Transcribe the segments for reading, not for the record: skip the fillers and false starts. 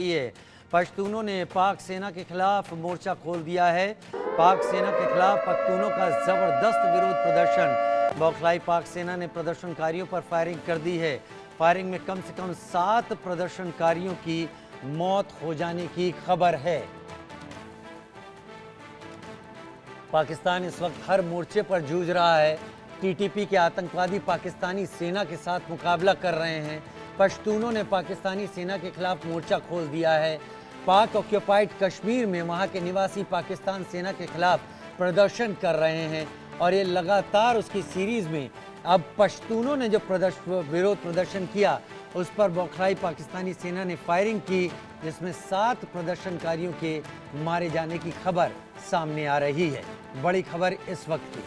है। पश्तूनों ने पाक सेना के खिलाफ मोर्चा खोल दिया है। पाक सेना के खिलाफ पख्तूनों का जबरदस्त विरोध प्रदर्शन। बौखलाई पाक सेना ने प्रदर्शनकारियों पर फायरिंग कर दी है। फायरिंग में कम से कम 7 प्रदर्शनकारियों की मौत हो जाने की खबर है। पाकिस्तान इस वक्त हर मोर्चे पर जूझ रहा है। टीटीपी के आतंकवादी पाकिस्तानी सेना के साथ मुकाबला कर रहे हैं। पश्तूनों ने पाकिस्तानी सेना के खिलाफ मोर्चा खोल दिया है। पाक ऑक्यूपाइड कश्मीर में वहां के निवासी पाकिस्तान सेना के खिलाफ प्रदर्शन कर रहे हैं और ये लगातार उसकी सीरीज में अब पश्तूनों ने जो विरोध प्रदर्शन किया उस पर बौखलाई पाकिस्तानी सेना ने फायरिंग की, जिसमें 7 प्रदर्शनकारियों के मारे जाने की खबर सामने आ रही है। बड़ी खबर इस वक्त की।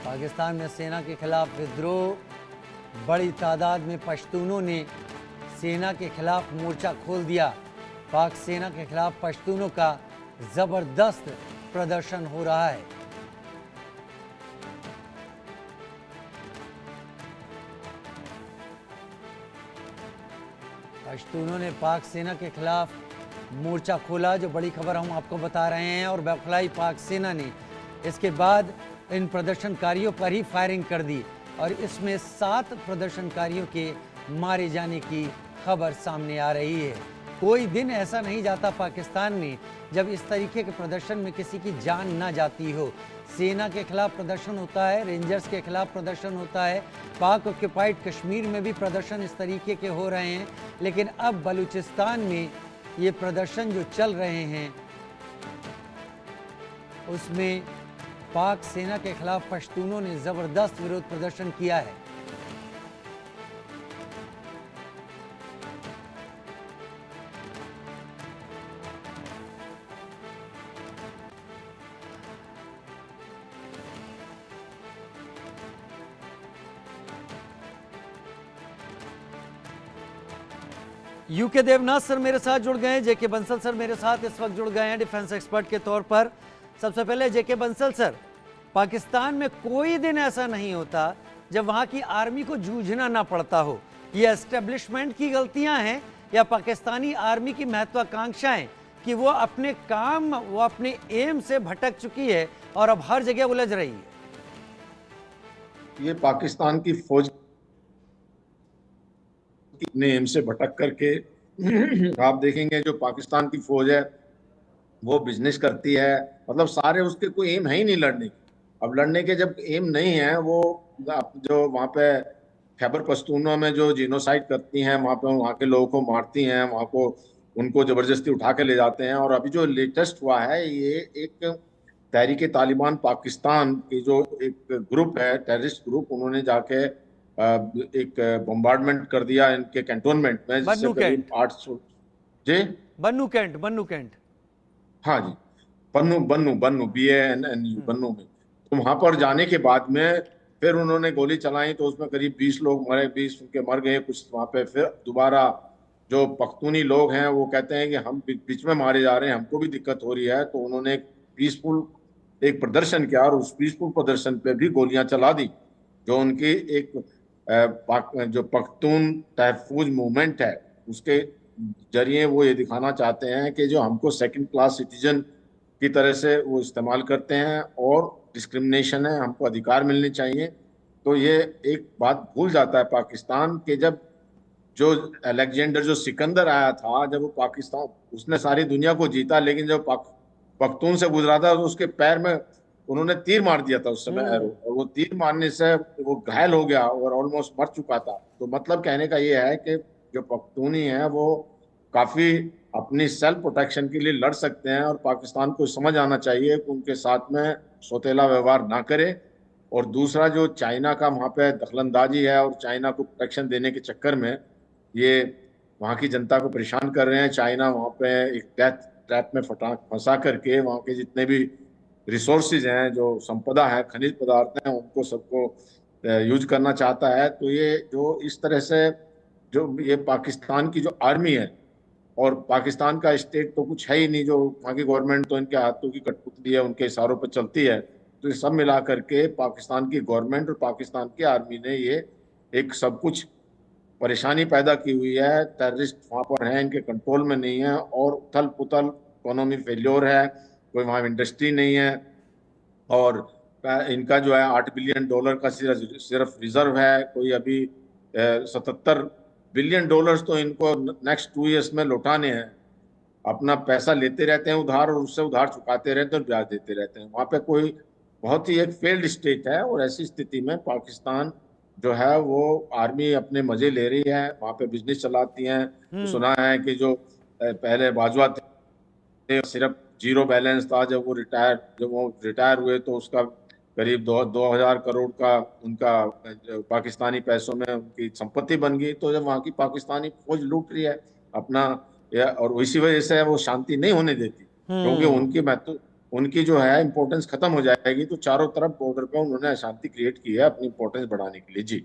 पाकिस्तान में सेना के खिलाफ विद्रोह। बड़ी तादाद में पश्तूनों ने सेना के खिलाफ मोर्चा खोल दिया। पाक सेना के खिलाफ पश्तूनों का जबरदस्त प्रदर्शन हो रहा है। पश्तूनों ने पाक सेना के खिलाफ मोर्चा खोला, जो बड़ी खबर हम आपको बता रहे हैं। और बौखलाई पाक सेना ने इसके बाद इन प्रदर्शनकारियों पर ही फायरिंग कर दी और इसमें 7 प्रदर्शनकारियों के मारे जाने की खबर सामने आ रही है। कोई दिन ऐसा नहीं जाता पाकिस्तान में जब इस तरीके के प्रदर्शन में किसी की जान ना जाती हो। सेना के खिलाफ प्रदर्शन होता है, रेंजर्स के खिलाफ प्रदर्शन होता है, पाक ऑक्यूपाइड कश्मीर में भी प्रदर्शन इस तरीके के हो रहे हैं। लेकिन अब बलूचिस्तान में ये प्रदर्शन जो चल रहे हैं उसमें पाक सेना के खिलाफ पश्तूनों ने जबरदस्त विरोध प्रदर्शन किया है। यूके देवनाथ सर मेरे साथ जुड़ गए हैं। जेके बंसल सर मेरे साथ इस वक्त जुड़ गए हैं डिफेंस एक्सपर्ट के तौर पर। सबसे पहले जेके बंसल सर, पाकिस्तान में कोई दिन ऐसा नहीं होता जब वहां की आर्मी को जूझना ना पड़ता हो। ये एस्टेब्लिशमेंट की गलतियां हैं या पाकिस्तानी आर्मी की महत्वाकांक्षाएं कि वो अपने काम, वो अपने एम से भटक चुकी है और अब हर जगह उलझ रही है? ये पाकिस्तान की फौज अपने एम से भटक करके आप देखेंगे जो पाकिस्तान की फौज है वो बिजनेस करती है। मतलब सारे उसके कोई एम है ही नहीं लड़ने की। अब लड़ने के जब एम नहीं है, वो जो वहाँ पे खैबर पख्तूनख्वा में जो जीनोसाइड करती हैं, वहाँ पे वहाँ के लोगों को मारती हैं, वहाँ को उनको जबरदस्ती उठा के ले जाते हैं। और अभी जो लेटेस्ट हुआ है, ये एक तहरीक तालिबान पाकिस्तान की जो एक ग्रुप है, टेररिस्ट ग्रुप, उन्होंने जाके एक बम्बार्डमेंट कर दिया इनके कैंटोनमेंट में, जिससे करीब 800 जी बन्नू कैंट हाँ जी, बन्नू बन्नू बन्नू BANNU बन्नू में। तो वहां पर जाने के बाद में फिर उन्होंने गोली चलाई, तो उसमें करीब 20 लोग मरे, 20 उनके मर गए कुछ। वहां पे फिर दोबारा जो पख्तूनी लोग हैं वो कहते हैं कि हम बीच में मारे जा रहे हैं, हमको भी दिक्कत हो रही है। तो उन्होंने पीसफुल एक प्रदर्शन किया और उस पीसफुल प्रदर्शन पे भी गोलियां चला दी। जो उनकी एक जो पख्तून तहफूज मूवमेंट है, उसके जरिए वो ये दिखाना चाहते हैं कि जो हमको सेकंड क्लास सिटीजन की तरह से वो इस्तेमाल करते हैं और डिस्क्रिमिनेशन है, हमको अधिकार मिलने चाहिए। तो ये एक बात भूल जाता है पाकिस्तान के, जब जो अलेक्जेंडर जो सिकंदर आया था, जब वो पाकिस्तान, उसने सारी दुनिया को जीता, लेकिन जब पख्तून से गुजरा था तो उसके पैर में उन्होंने तीर मार दिया था उस समय एरो, और वो तीर मारने से वो घायल हो गया और ऑलमोस्ट मर चुका था। तो मतलब कहने का ये है कि जो पख्तूनी है वो काफी अपनी सेल्फ प्रोटेक्शन के लिए लड़ सकते हैं, और पाकिस्तान को समझ आना चाहिए कि उनके साथ में सौतेला व्यवहार ना करे। और दूसरा, जो चाइना का वहाँ पे दखलंदाजी है और चाइना को प्रोटेक्शन देने के चक्कर में ये वहाँ की जनता को परेशान कर रहे हैं। चाइना वहाँ पे एक डेथ ट्रैप में फंसा करके वहाँ के जितने भी रिसोर्सेज हैं, जो संपदा है, खनिज पदार्थ हैं, उनको सबको यूज करना चाहता है। तो ये जो इस तरह से जो ये पाकिस्तान की जो आर्मी है, और पाकिस्तान का स्टेट तो कुछ है ही नहीं, जो वहाँ की गवर्नमेंट तो इनके हाथों की कठपुतली है, उनके इशारों पर चलती है। तो ये सब मिला करके पाकिस्तान की गवर्नमेंट और पाकिस्तान की आर्मी ने ये एक सब कुछ परेशानी पैदा की हुई है। टेररिस्ट वहां पर हैं, इनके कंट्रोल में नहीं है, और उथल पुथल, इकोनॉमी फेल्योर है, कोई वहां इंडस्ट्री नहीं है, और इनका जो है $8 बिलियन का सिर्फ सिर्फ रिजर्व है। कोई अभी 77 बिलियन तो इनको नेक्स्ट 2 इयर्स में लौटाने हैं। अपना पैसा लेते रहते हैं उधार, और उससे उधार चुकाते रहते हैं और ब्याज देते रहते हैं। वहां पे कोई बहुत ही एक फेल्ड स्टेट है, और ऐसी स्थिति में पाकिस्तान जो है वो आर्मी अपने मजे ले रही है, वहां पे बिजनेस चलाती हैं। सुना है कि जो पहले बाजवा थे, सिर्फ जीरो बैलेंस था। जब वो रिटायर हुए तो उसका करीब 2,000 करोड़ का उनका पाकिस्तानी पैसों में उनकी संपत्ति बन गई। तो जब वहाँ की पाकिस्तानी फौज लूट रही है अपना, और इसी वजह से वो शांति नहीं होने देती, क्योंकि उनकी जो है इम्पोर्टेंस खत्म हो जाएगी। तो चारों तरफ बॉर्डर पे उन्होंने अशांति क्रिएट की है अपनी इम्पोर्टेंस बढ़ाने के लिए। जी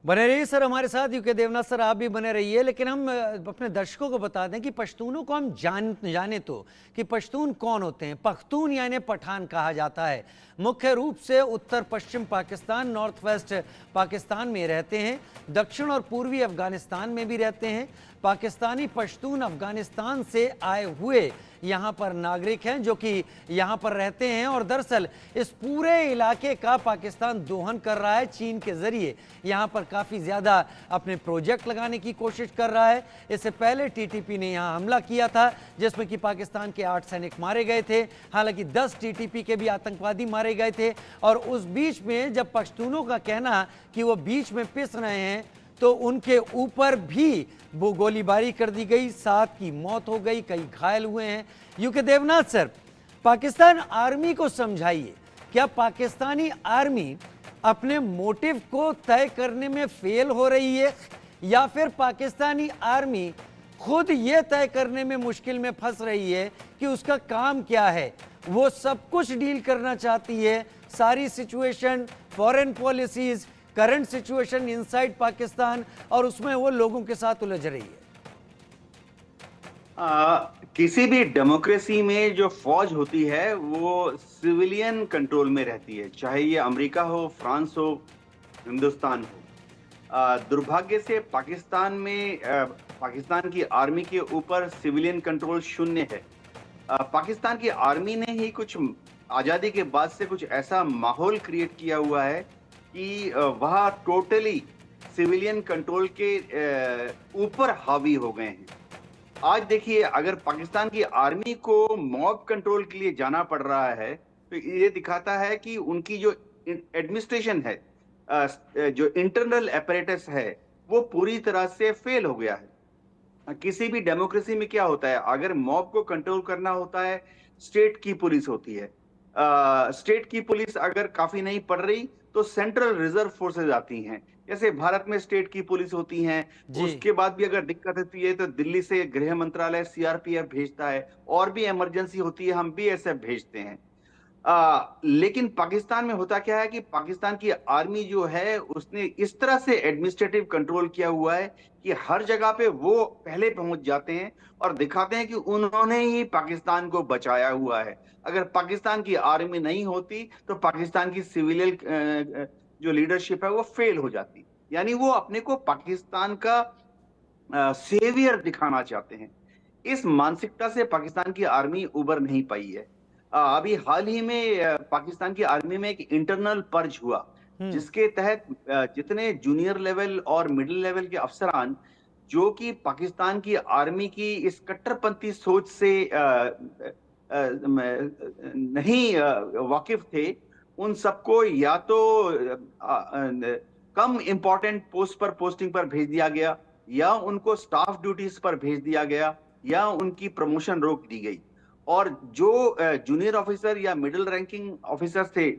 बने रहिए सर हमारे साथ, यूके देवनाथ सर आप भी बने रहिए। लेकिन हम अपने दर्शकों को बता दें कि पश्तूनों को हम जाने तो कि पश्तून कौन होते हैं। पख्तून यानी पठान कहा जाता है। मुख्य रूप से उत्तर पश्चिम पाकिस्तान, नॉर्थ वेस्ट पाकिस्तान में रहते हैं। दक्षिण और पूर्वी अफगानिस्तान में भी रहते हैं। पाकिस्तानी पश्तून अफगानिस्तान से आए हुए यहाँ पर नागरिक हैं जो कि यहाँ पर रहते हैं, और दरअसल इस पूरे इलाके का पाकिस्तान दोहन कर रहा है चीन के जरिए। यहाँ पर काफ़ी ज़्यादा अपने प्रोजेक्ट लगाने की कोशिश कर रहा है। इससे पहले टीटीपी ने यहाँ हमला किया था जिसमें कि पाकिस्तान के 8 सैनिक मारे गए थे। हालांकि 10 टीटीपी के भी आतंकवादी मारे गए थे। और उस बीच में जब पश्तूनों का कहना कि वो बीच में पिस रहे हैं, तो उनके ऊपर भी वो गोलीबारी कर दी गई, 7 की मौत हो गई, कई घायल हुए हैं। UK Devnath sir, Pakistan army को समझाइए, क्या पाकिस्तानी आर्मी अपने मोटिव को तय करने में फेल हो रही है, या फिर पाकिस्तानी आर्मी खुद ये तय करने में मुश्किल में फंस रही है कि उसका काम क्या है? वो सब कुछ डील करना चाहती है, सारी situation, foreign policies, current situation inside Pakistan, और उसमें वो लोगों के साथ उलझ रही है। किसी भी डेमोक्रेसी में जो फौज होती है वो सिविलियन कंट्रोल में रहती है, चाहे ये अमेरिका हो, फ्रांस हो, हिंदुस्तान हो। दुर्भाग्य से पाकिस्तान में पाकिस्तान की आर्मी के ऊपर सिविलियन कंट्रोल शून्य है। पाकिस्तान की आर्मी ने ही कुछ आज़ादी के बाद से कुछ ऐसा माहौल क्रिएट किया हुआ है कि वह टोटली सिविलियन कंट्रोल के ऊपर हावी हो गए हैं। आज देखिए, अगर पाकिस्तान की आर्मी को मॉब कंट्रोल के लिए जाना पड़ रहा है तो ये दिखाता है कि उनकी जो एडमिनिस्ट्रेशन है, जो इंटरनल अपैरेटस है, वो पूरी तरह से फेल हो गया है। किसी भी डेमोक्रेसी में क्या होता है, अगर मॉब को कंट्रोल करना होता है, स्टेट की पुलिस होती है। स्टेट की पुलिस अगर काफी नहीं पड़ रही तो सेंट्रल रिजर्व फोर्सेज आती हैं। जैसे भारत में स्टेट की पुलिस होती हैं, उसके बाद भी अगर दिक्कत होती है तो दिल्ली से गृह मंत्रालय सीआरपीएफ भेजता है, और भी इमरजेंसी होती है हम बीएसएफ भेजते हैं। लेकिन पाकिस्तान में होता क्या है कि पाकिस्तान की आर्मी जो है उसने इस तरह से एडमिनिस्ट्रेटिव कंट्रोल किया हुआ है कि हर जगह पे वो पहले पहुंच जाते हैं और दिखाते हैं कि उन्होंने ही पाकिस्तान को बचाया हुआ है। अगर पाकिस्तान की आर्मी नहीं होती तो पाकिस्तान की सिविलियन जो लीडरशिप है वो फेल हो जाती, यानी वो अपने को पाकिस्तान का सेवियर दिखाना चाहते हैं। इस मानसिकता से पाकिस्तान की आर्मी उबर नहीं पाई है। अभी हाल ही में पाकिस्तान की आर्मी में एक इंटरनल पर्ज हुआ जिसके तहत जितने जूनियर लेवल और मिडिल लेवल के अफसरान जो कि पाकिस्तान की आर्मी की इस कट्टरपंथी सोच से नहीं वाकिफ थे, उन सबको या तो कम इंपॉर्टेंट पोस्ट पर पोस्टिंग पर भेज दिया गया, या उनको स्टाफ ड्यूटीज पर भेज दिया गया, या उनकी प्रमोशन रोक दी गई। और जो जूनियर ऑफिसर या मिडिल रैंकिंग ऑफिसर थे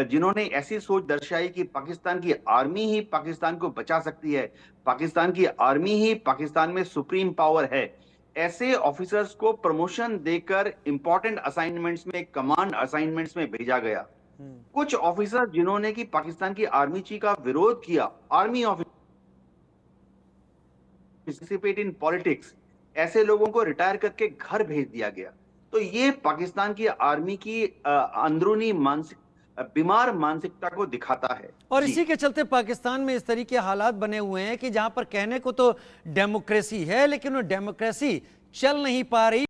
जिन्होंने ऐसी सोच दर्शाई कि पाकिस्तान की आर्मी ही पाकिस्तान को बचा सकती है, पाकिस्तान की आर्मी ही पाकिस्तान में सुप्रीम पावर है, ऐसे ऑफिसर्स को प्रमोशन देकर इंपॉर्टेंट असाइनमेंट्स में, कमांड असाइनमेंट्स में भेजा गया। कुछ ऑफिसर जिन्होंने कि पाकिस्तान की आर्मी चीफ का विरोध किया, army officer participate in politics, ऐसे लोगों को रिटायर करके घर भेज दिया गया। तो ये पाकिस्तान की आर्मी की अंदरूनी बीमार मानसिकता को दिखाता है। और जी। इसी के चलते पाकिस्तान में इस तरीके हालात बने हुए हैं कि जहां पर कहने को तो डेमोक्रेसी है, लेकिन वो डेमोक्रेसी चल नहीं पा रही।